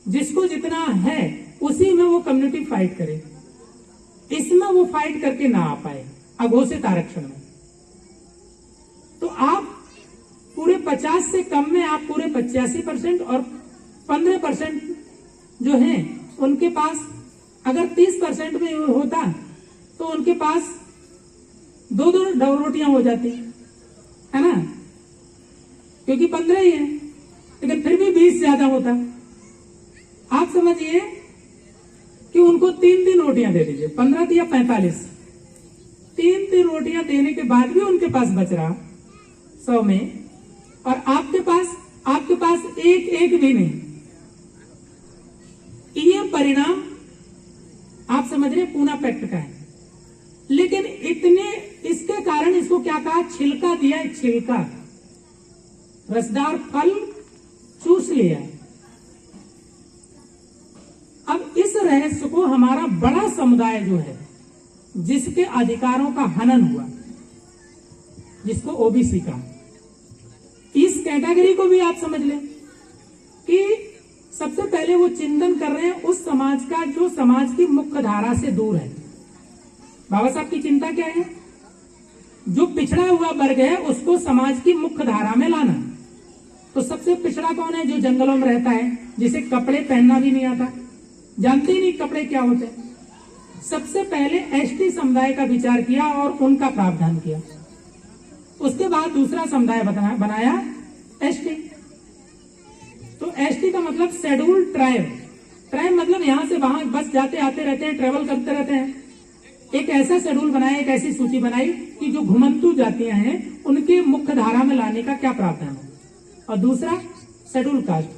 जिसको जितना है उसी में वो कम्युनिटी फाइट करे, इसमें वो फाइट करके ना आ पाए अघोषित आरक्षण में। तो आप पूरे 50 से कम में आप पूरे 85% और 15% जो हैं उनके पास अगर 30% में होता तो उनके पास 2-2 रोटियां हो जाती, है ना? क्योंकि 15 ही है, लेकिन फिर भी 20 ज्यादा होता। आप समझिए कि उनको 3 रोटियां दे दीजिए, 15 थी या 45, 3 रोटियां देने के बाद भी उनके पास बच रहा 100 में, और आपके पास एक भी नहीं। ये परिणाम आप समझ रहे पूना पैक्ट का है। लेकिन इतने इसके कारण इसको क्या कहा, छिलका दिया, एक छिलका, रसदार फल चूस लिया। अब इस रहस्य को हमारा बड़ा समुदाय जो है, जिसके अधिकारों का हनन हुआ, जिसको ओबीसी कहा, इस कैटेगरी को भी आप समझ लें कि सबसे पहले वो चिंतन कर रहे हैं उस समाज का जो समाज की मुख्य धारा से दूर है। बाबा साहब की चिंता क्या है, जो पिछड़ा हुआ वर्ग है उसको समाज की मुख्य धारा में लाना। तो सबसे पिछड़ा कौन है, जो जंगलों में रहता है, जिसे कपड़े पहनना भी नहीं आता, जानते ही नहीं कपड़े क्या होते हैं। सबसे पहले एसटी समुदाय का विचार किया और उनका प्रावधान किया। उसके बाद दूसरा समुदाय बनाया एसटी। तो एसटी का मतलब शेड्यूल्ड ट्राइब। ट्राइब मतलब यहां से वहां बस जाते आते रहते हैं, ट्रेवल करते रहते हैं। एक ऐसा शेड्यूल बनाया, एक ऐसी सूची बनाई कि जो घुमंतु जातियां हैं उनके मुख्य धारा में लाने का क्या प्रावधान है। और दूसरा शेड्यूल कास्ट,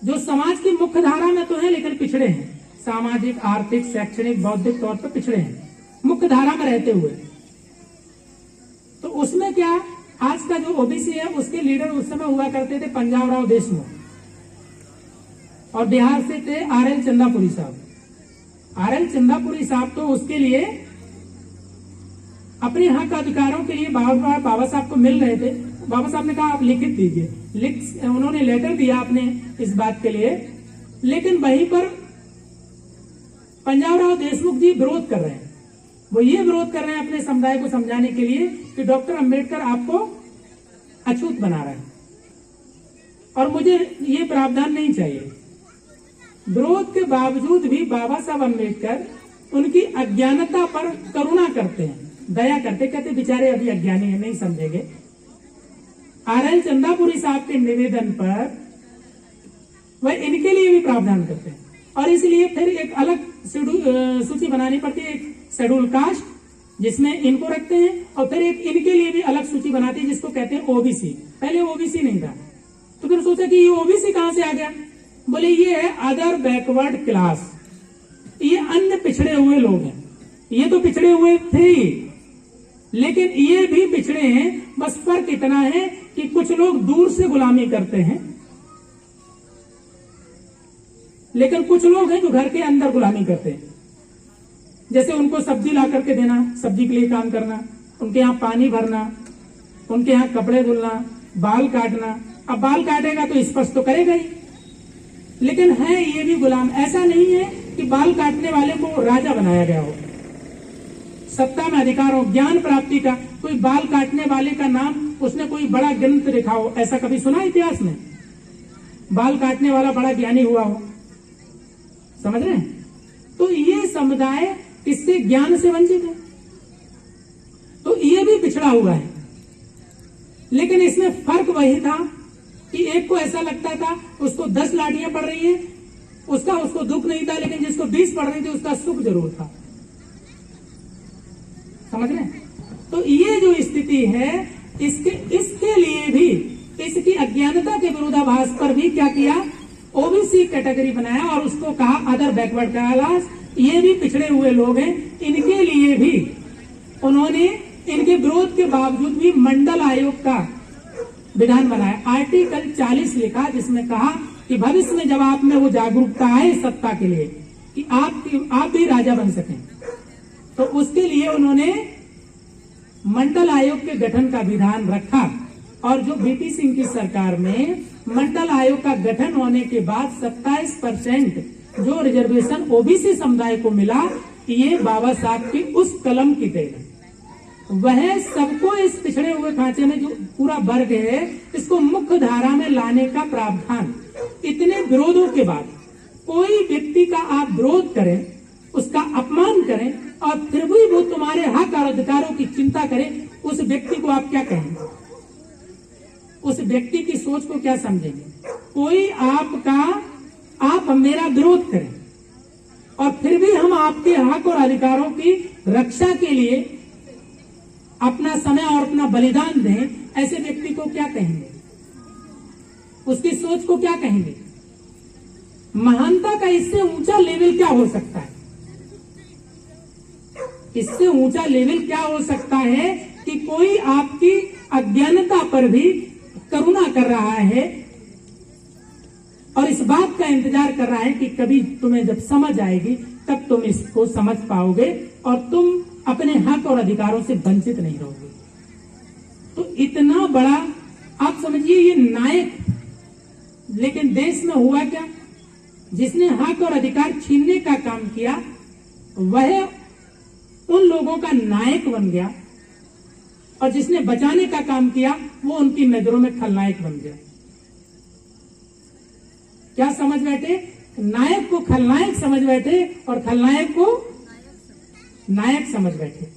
जो समाज की मुख्य धारा में तो है लेकिन पिछड़े हैं, सामाजिक, आर्थिक, शैक्षणिक, बौद्धिक तौर पर पिछड़े हैं, मुख्य धारा में रहते हुए। तो उसमें क्या, आज का जो ओबीसी है उसके लीडर उस समय हुआ करते थे पंजाब राव देशमुख, और बिहार से थे आरएल चंदापुरी साहब। आरएल चंदापुरी साहब तो उसके लिए अपने हक अधिकारों के लिए बाबा साहब को मिल रहे थे। बाबा साहब ने कहा आप लिखित दीजिए, उन्होंने लेटर दिया अपने इस बात के लिए, लेकिन वहीं पर पंजाब राव देशमुख जी विरोध कर रहे हैं। वो ये विरोध कर रहे हैं अपने समुदाय को समझाने के लिए कि डॉक्टर अंबेडकर आपको अछूत बना रहा है और मुझे ये प्रावधान नहीं चाहिए। विरोध के बावजूद भी बाबा साहब अंबेडकर उनकी अज्ञानता पर करुणा करते हैं, दया करते, कहते बेचारे अभी अज्ञानी है, नहीं समझेंगे। आरएल चंदापुरी साहब के निवेदन पर वह इनके लिए भी प्रावधान करते हैं और इसलिए फिर एक अलग सूची बनानी पड़ती है, एक शेड्यूल कास्ट जिसमें इनको रखते हैं, और फिर एक इनके लिए भी अलग सूची बनाती है जिसको कहते हैं ओबीसी। पहले ओबीसी नहीं था, तो फिर सोचा कि ये ओबीसी कहां से आ गया। बोले ये है अदर बैकवर्ड क्लास, ये अन्य पिछड़े हुए लोग हैं। ये तो पिछड़े हुए थे ही, लेकिन ये भी पिछड़े हैं। बस फर्क इतना है कि कुछ लोग दूर से गुलामी करते हैं, लेकिन कुछ लोग हैं जो घर के अंदर गुलामी करते हैं। जैसे उनको सब्जी ला करके देना, सब्जी के लिए काम करना, उनके यहाँ पानी भरना, उनके यहाँ कपड़े धुलना, बाल काटना। अब बाल काटेगा तो स्पर्श तो करेगा ही, लेकिन है ये भी गुलाम। ऐसा नहीं है कि बाल काटने वाले को राजा बनाया गया हो, सत्ता में अधिकार हो, ज्ञान प्राप्ति का। कोई बाल काटने वाले का नाम उसने कोई बड़ा ग्रंथ लिखा हो, ऐसा कभी सुना इतिहास में? बाल काटने वाला बड़ा ज्ञानी हुआ हो, समझ रहे हैं? तो ये समुदाय किससे, ज्ञान से वंचित है, तो ये भी पिछड़ा हुआ है। लेकिन इसमें फर्क वही था कि एक को ऐसा लगता था उसको 10 लाठियां पड़ रही है, उसको दुख नहीं था, लेकिन जिसको 20 पड़ रही थी उसका सुख जरूर था। समझ रहे हैं? तो ये जो स्थिति है, इसके लिए भी, इसकी अज्ञानता के विरोधाभास पर भी क्या किया, ओबीसी कैटेगरी बनाया और उसको कहा अदर बैकवर्ड क्लास। ये भी पिछड़े हुए लोग हैं, इनके लिए भी उन्होंने इनके विरोध के बावजूद भी मंडल आयोग का विधान बनाया, आर्टिकल 40 लिखा, जिसमें कहा कि भविष्य में जब आप में वो जागरूकता आए सत्ता के लिए कि आप भी राजा बन सकें, तो उसके लिए उन्होंने मंडल आयोग के गठन का विधान रखा। और जो बीपी सिंह की सरकार में मंडल आयोग का गठन होने के बाद 27% जो रिजर्वेशन ओबीसी समुदाय को मिला, ये बाबा साहब की उस कलम की देन है। वह सबको इस पिछड़े हुए खांचे में जो पूरा वर्ग है, इसको मुख्य धारा में लाने का प्रावधान। इतने विरोधों के बाद कोई व्यक्ति का आप विरोध करें, उसका अपमान करें और फिर भी वो तुम्हारे हक और अधिकारों की चिंता करे, उस व्यक्ति को आप क्या कहेंगे? उस व्यक्ति की सोच को क्या समझेंगे? कोई आप मेरा विरोध करें और फिर भी हम आपके हक और अधिकारों की रक्षा के लिए अपना समय और अपना बलिदान दें, ऐसे व्यक्ति को क्या कहेंगे? उसकी सोच को क्या कहेंगे? महानता का इससे ऊंचा लेवल क्या हो सकता है? इससे ऊंचा लेवल क्या हो सकता है कि कोई आपकी अज्ञानता पर भी करुणा कर रहा है और इस बात का इंतजार कर रहा है कि कभी तुम्हें जब समझ आएगी तब तुम इसको समझ पाओगे और तुम अपने हक और अधिकारों से वंचित नहीं रहोगे। तो इतना बड़ा आप समझिए ये नायक, लेकिन देश में हुआ क्या, जिसने हक और अधिकार छीनने का काम किया वह उन लोगों का नायक बन गया और जिसने बचाने का काम किया वो उनकी नजरों में खलनायक बन गया। क्या समझ बैठे? नायक को खलनायक समझ बैठे और खलनायक को नायक समझ बैठे।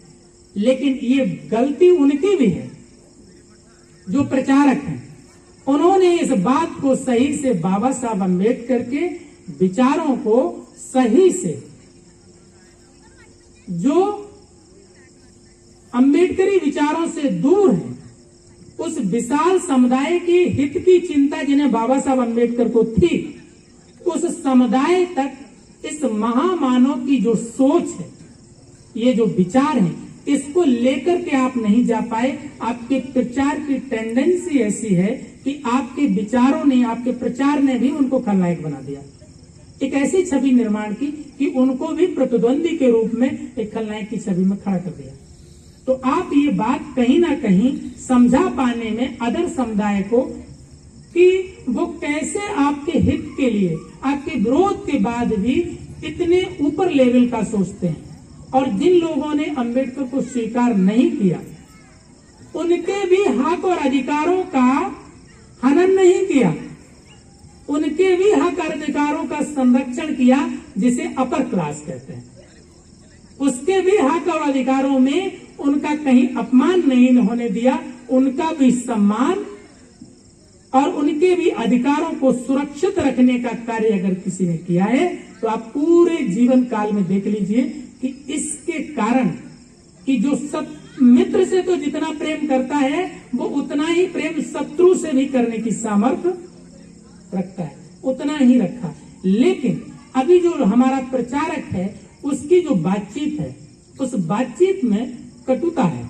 लेकिन ये गलती उनकी भी है जो प्रचारक हैं। उन्होंने इस बात को सही से बाबा साहब अम्बेडकर के विचारों को सही से, जो अम्बेडकरी विचारों से दूर है, उस विशाल समुदाय के हित की चिंता जिन्हें बाबा साहब अम्बेडकर को थी, उस समुदाय तक इस महामानव की जो सोच है, ये जो विचार है, इसको लेकर के आप नहीं जा पाए। आपके प्रचार की टेंडेंसी ऐसी है कि आपके विचारों ने, आपके प्रचार ने भी उनको खलनायक बना दिया। एक ऐसी छवि निर्माण की कि उनको भी प्रतिद्वंदी के रूप में एक खलनायक की छवि में खड़ा कर दिया। तो आप ये बात कहीं ना कहीं समझा पाने में अदर समुदाय को कि वो कैसे आपके हित के लिए, आपके विरोध के बाद भी इतने ऊपर लेवल का सोचते हैं। और जिन लोगों ने अंबेडकर को स्वीकार नहीं किया, उनके भी हक और अधिकारों का हनन नहीं किया, उनके भी हक और अधिकारों का संरक्षण किया, जिसे अपर क्लास कहते हैं। उसके भी हक और अधिकारों में उनका कहीं अपमान नहीं होने दिया, उनका भी सम्मान और उनके भी अधिकारों को सुरक्षित रखने का कार्य अगर किसी ने किया है तो आप पूरे जीवन काल में देख लीजिए कि इसके कारण कि जो सब मित्र से तो जितना प्रेम करता है वो उतना ही प्रेम शत्रु से भी करने की सामर्थ्य रखता है, उतना ही रखा। लेकिन अभी जो हमारा प्रचारक है उसकी जो बातचीत है, उस बातचीत में कटुता है।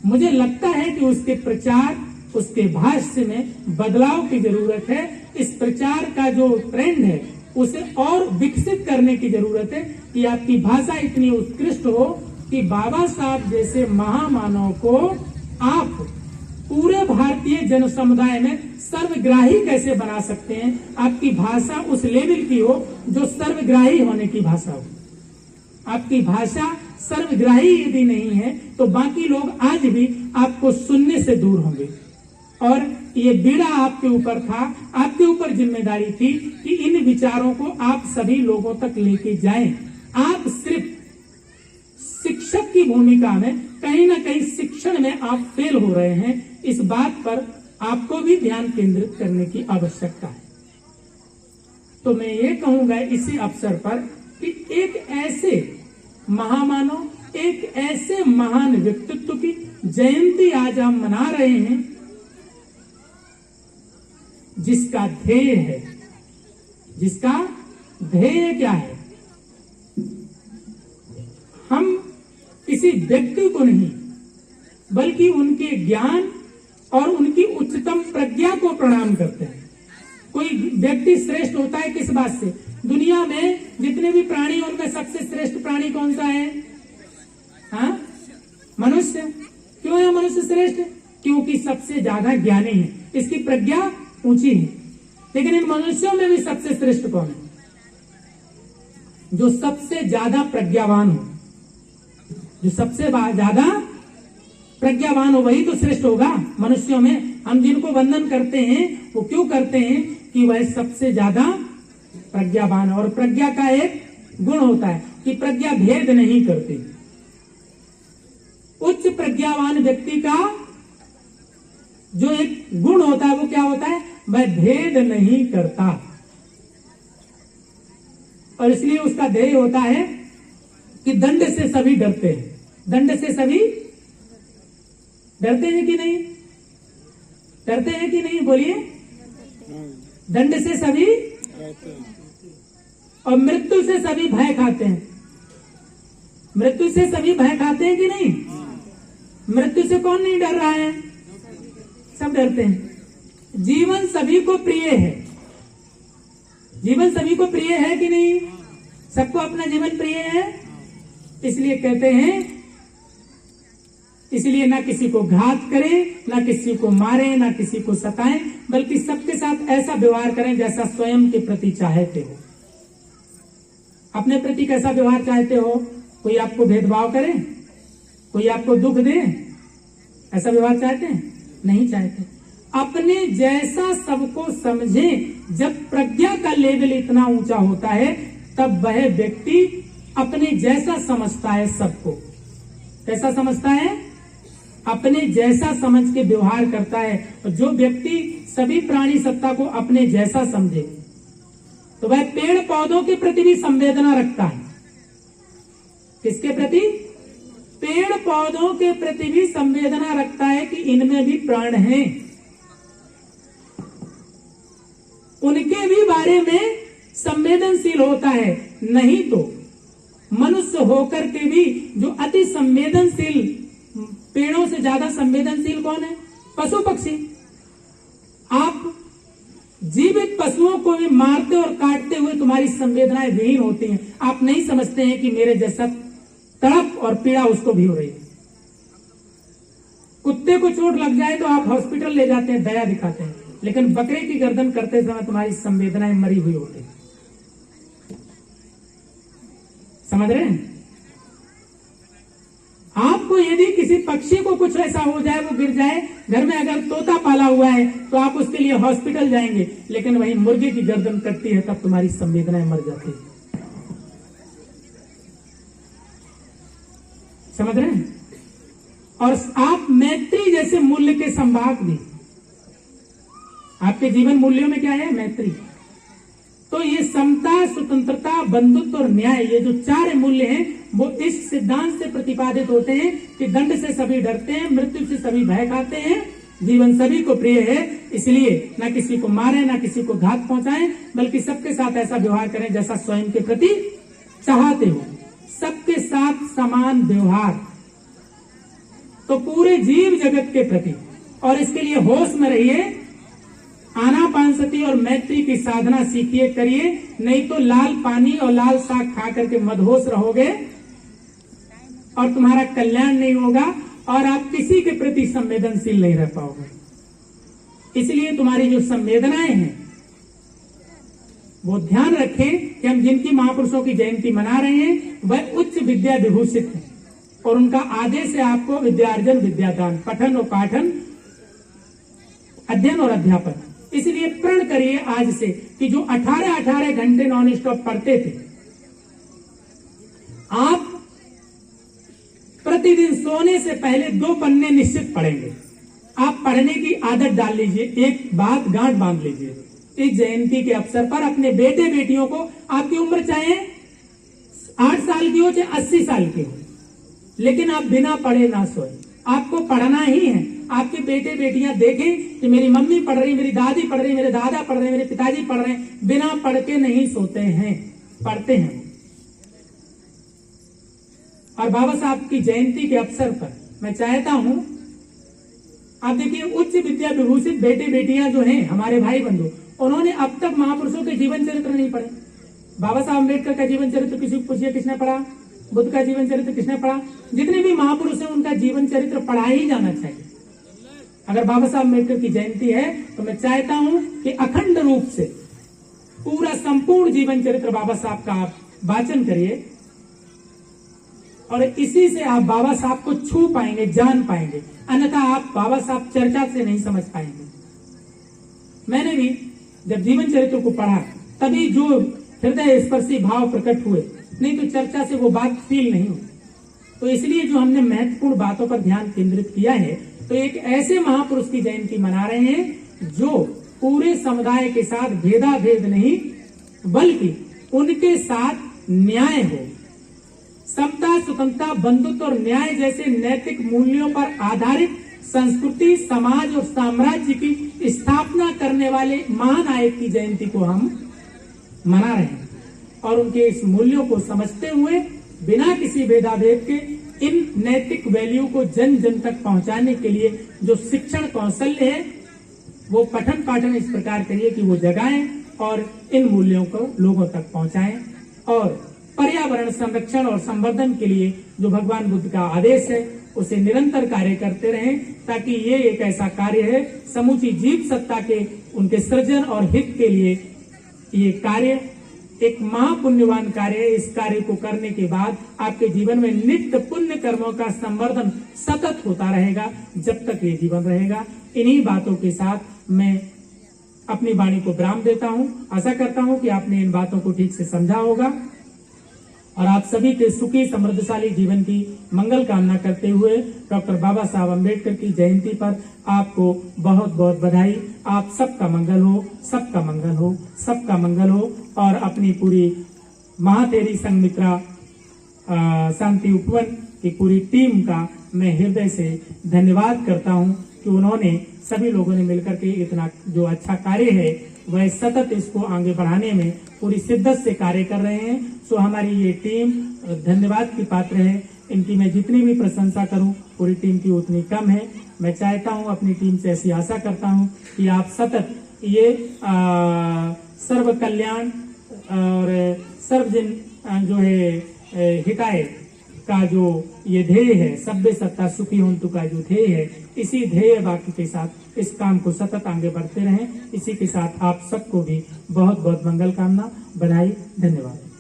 मुझे लगता है कि उसके प्रचार, उसके भाष्य में बदलाव की जरूरत है। इस प्रचार का जो ट्रेंड है उसे और विकसित करने की जरूरत है कि आपकी भाषा इतनी उत्कृष्ट हो कि बाबा साहब जैसे महामानव को आप पूरे भारतीय जन समुदाय में सर्वग्राही कैसे बना सकते हैं। आपकी भाषा उस लेवल की हो जो सर्वग्राही होने की भाषा हो। आपकी भाषा सर्वग्राही यदि नहीं है तो बाकी लोग आज भी आपको सुनने से दूर होंगे। और ये बीड़ा आपके ऊपर था, आपके ऊपर जिम्मेदारी थी कि इन विचारों को आप सभी लोगों तक लेके जाएं। आप सिर्फ शिक्षक की भूमिका में, कहीं ना कहीं शिक्षण में आप फेल हो रहे हैं। इस बात पर आपको भी ध्यान केंद्रित करने की आवश्यकता है। तो मैं ये कहूंगा इसी अवसर पर कि एक ऐसे महामानव, एक ऐसे महान व्यक्तित्व की जयंती आज हम मना रहे हैं जिसका ध्येय है, जिसका ध्येय क्या है? हम किसी व्यक्ति को नहीं बल्कि उनके ज्ञान और उनकी उच्चतम प्रज्ञा को प्रणाम करते हैं। कोई व्यक्ति श्रेष्ठ होता है किस बात से? दुनिया में जितने भी प्राणी उनमें सबसे श्रेष्ठ प्राणी कौन सा है? हाँ, मनुष्य। क्यों है मनुष्य श्रेष्ठ? क्योंकि सबसे ज्यादा ज्ञानी है, इसकी प्रज्ञा ऊंची है। लेकिन इन मनुष्यों में भी सबसे श्रेष्ठ कौन है? जो सबसे ज्यादा प्रज्ञावान हो, जो सबसे ज्यादा प्रज्ञावान हो वही तो श्रेष्ठ होगा मनुष्यों में। हम जिनको वंदन करते हैं वो क्यों करते हैं? कि वह सबसे ज्यादा प्रज्ञावान है। और प्रज्ञा का एक गुण होता है कि प्रज्ञा भेद नहीं करती। उच्च प्रज्ञावान व्यक्ति का जो एक गुण होता है वो क्या होता है? वह भेद नहीं करता। और इसलिए उसका ध्येय होता है कि दंड से सभी डरते हैं। दंड से सभी डरते हैं कि नहीं? डरते हैं कि नहीं? बोलिए। दंड से सभी और मृत्यु से सभी भय खाते हैं। मृत्यु से सभी भय खाते हैं कि नहीं? मृत्यु से कौन नहीं डर रहा है? सब डरते हैं। जीवन सभी को प्रिय है। जीवन सभी को प्रिय है कि नहीं? सबको अपना जीवन प्रिय है। इसलिए कहते हैं, इसलिए ना किसी को घात करें, ना किसी को मारें, ना किसी को सताएं, बल्कि सबके साथ ऐसा व्यवहार करें जैसा स्वयं के प्रति चाहते हो। अपने प्रति कैसा व्यवहार चाहते हो? कोई आपको भेदभाव करे, कोई आपको दुख दे, ऐसा व्यवहार चाहते हैं? नहीं चाहते। अपने जैसा सबको समझे। जब प्रज्ञा का लेवल इतना ऊंचा होता है तब वह व्यक्ति अपने जैसा समझता है सबको। कैसा समझता है? अपने जैसा समझ के व्यवहार करता है। और जो व्यक्ति सभी प्राणी सत्ता को अपने जैसा समझे तो वह पेड़ पौधों के प्रति भी संवेदना रखता है। किसके प्रति? पेड़ पौधों के प्रति भी संवेदना रखता है कि इनमें भी प्राण हैं। उनके भी बारे में संवेदनशील होता है। नहीं तो मनुष्य होकर के भी जो अति संवेदनशील, पेड़ों से ज्यादा संवेदनशील कौन है? पशु पक्षी। आप जीवित पशुओं को भी मारते और काटते हुए तुम्हारी संवेदनाएं विहीन होती हैं। आप नहीं समझते हैं कि मेरे जैसा तड़प और पीड़ा उसको भी हो रही है। कुत्ते को चोट लग जाए तो आप हॉस्पिटल ले जाते हैं, दया दिखाते हैं, लेकिन बकरे की गर्दन करते समय तुम्हारी संवेदनाएं मरी हुई होती हैं। समझ रहे हैं? आपको यदि किसी पक्षी को कुछ ऐसा हो जाए, वो गिर जाए, घर में अगर तोता पाला हुआ है तो आप उसके लिए हॉस्पिटल जाएंगे, लेकिन वही मुर्गे की गर्दन कटती है तब तुम्हारी संवेदनाएं मर जाती है। समझ रहे हैं? और आप मैत्री जैसे मूल्य के संभाग भी, आपके जीवन मूल्यों में क्या है? मैत्री। तो ये समता, स्वतंत्रता, बंधुत्व और न्याय, ये जो चार मूल्य हैं वो इस सिद्धांत से प्रतिपादित होते हैं कि दंड से सभी डरते हैं, मृत्यु से सभी भय खाते हैं, जीवन सभी को प्रिय है। इसलिए ना किसी को मारें, ना किसी को घात पहुंचाएं, बल्कि सबके साथ ऐसा व्यवहार करें जैसा स्वयं के प्रति चाहते हो। सबके साथ समान व्यवहार, तो पूरे जीव जगत के प्रति। और इसके लिए होश में रहिए, आनापानसती और मैत्री की साधना सीखिए, करिए, नहीं तो लाल पानी और लाल साग खा करके मदहोश रहोगे और तुम्हारा कल्याण नहीं होगा और आप किसी के प्रति संवेदनशील नहीं रह पाओगे। इसलिए तुम्हारी जो संवेदनाएं हैं वो ध्यान रखें कि हम जिनकी महापुरुषों की जयंती मना रहे हैं वह उच्च विद्या विभूषित हैं और उनका आदेश है आपको विद्यार्जन, विद्यादान, पठन और पाठन, अध्ययन और अध्यापन। इसलिए प्रण करिए आज से कि जो 18-18 घंटे नॉन स्टॉप पढ़ते थे, आप प्रतिदिन सोने से पहले 2 पन्ने निश्चित पढ़ेंगे। आप पढ़ने की आदत डाल लीजिए, एक बात गांठ बांध लीजिए। इस जयंती के अवसर पर अपने बेटे बेटियों को, आपकी उम्र चाहे 8 साल की हो चाहे 80 साल की हो, लेकिन आप बिना पढ़े ना सोए, आपको पढ़ना ही है। आपके बेटे बेटियां देखें कि मेरी मम्मी पढ़ रही, मेरी दादी पढ़ रही, मेरे दादा पढ़ रहे, मेरे पिताजी पढ़ रहे हैं, बिना पढ़ के नहीं सोते हैं, पढ़ते हैं। और बाबा साहब की जयंती के अवसर पर मैं चाहता हूं, आप देखिए, उच्च विद्या विभूषित बेटे बेटियां जो हैं हमारे भाई बंधु, उन्होंने अब तक महापुरुषों के जीवन चरित्र नहीं पढ़े। बाबा साहब अम्बेडकर का जीवन चरित्र किसी को पूछिए किसने पढ़ा, बुद्ध का जीवन चरित्र किसने पढ़ा? जितने भी महापुरुष हैं उनका जीवन चरित्र पढ़ा ही जाना चाहिए। अगर बाबा साहब अम्बेडकर की जयंती है तो मैं चाहता हूं कि अखंड रूप से पूरा संपूर्ण जीवन चरित्र बाबा साहब का आप वाचन करिए और इसी से आप बाबा साहब को छू पाएंगे, जान पाएंगे, अन्यथा आप बाबा साहब चर्चा से नहीं समझ पाएंगे। मैंने भी जब जीवन चरित्र को पढ़ा तभी जो हृदय स्पर्शी भाव प्रकट हुए, नहीं तो चर्चा से वो बात फील नहीं हुई। तो इसलिए जो हमने महत्वपूर्ण बातों पर ध्यान केंद्रित किया है, तो एक ऐसे महापुरुष की जयंती मना रहे हैं जो पूरे समुदाय के साथ भेदाभेद नहीं बल्कि उनके साथ न्याय हो, समता, स्वतंत्रता, बंधुत्व और न्याय जैसे नैतिक मूल्यों पर आधारित संस्कृति, समाज और साम्राज्य की स्थापना करने वाले महानायक की जयंती को हम मना रहे हैं। और उनके इस मूल्यों को समझते हुए बिना किसी भेदाभेद के इन नैतिक वैल्यू को जन जन तक पहुंचाने के लिए जो शिक्षण कौशल्य है वो पठन पाठन इस प्रकार करिए कि वो जगाएं और इन मूल्यों को लोगों तक पहुंचाएं। और पर्यावरण संरक्षण और संवर्धन के लिए जो भगवान बुद्ध का आदेश है उसे निरंतर कार्य करते रहें, ताकि ये एक ऐसा कार्य है समूची जीव सत्ता के उनके सृजन और हित के लिए ये कार्य एक महापुण्यवान कार्य है। इस कार्य को करने के बाद आपके जीवन में नित्य पुण्य कर्मों का संवर्धन सतत होता रहेगा जब तक ये जीवन रहेगा। इन्हीं बातों के साथ मैं अपनी वाणी को विराम देता हूं। आशा करता हूं कि आपने इन बातों को ठीक से समझा होगा और आप सभी के सुखी समृद्धशाली जीवन की मंगल कामना करते हुए डॉक्टर बाबा साहब अम्बेडकर की जयंती पर आपको बहुत बहुत बधाई। आप सबका मंगल हो, सबका मंगल हो, सबका मंगल हो। और अपनी पूरी महाथेरी संघमित्रा शांति उपवन की पूरी टीम का मैं हृदय से धन्यवाद करता हूं कि उन्होंने सभी लोगों ने मिलकर के इतना जो अच्छा कार्य है वह सतत इसको आगे बढ़ाने में पूरी शिद्दत से कार्य कर रहे हैं। सो हमारी ये टीम धन्यवाद की पात्र है। इनकी मैं जितनी भी प्रशंसा करूं पूरी टीम की उतनी कम है। मैं चाहता हूं, अपनी टीम से ऐसी आशा करता हूं कि आप सतत ये सर्व कल्याण और सर्वजन जो है हिताय का जो ये ध्येय है, सभ्य सत्ता सुखी होन्तु का जो ध्येय है, इसी ध्येय वाक्य के साथ इस काम को सतत आगे बढ़ते रहें। इसी के साथ आप सबको भी बहुत बहुत मंगल कामना, बधाई, धन्यवाद।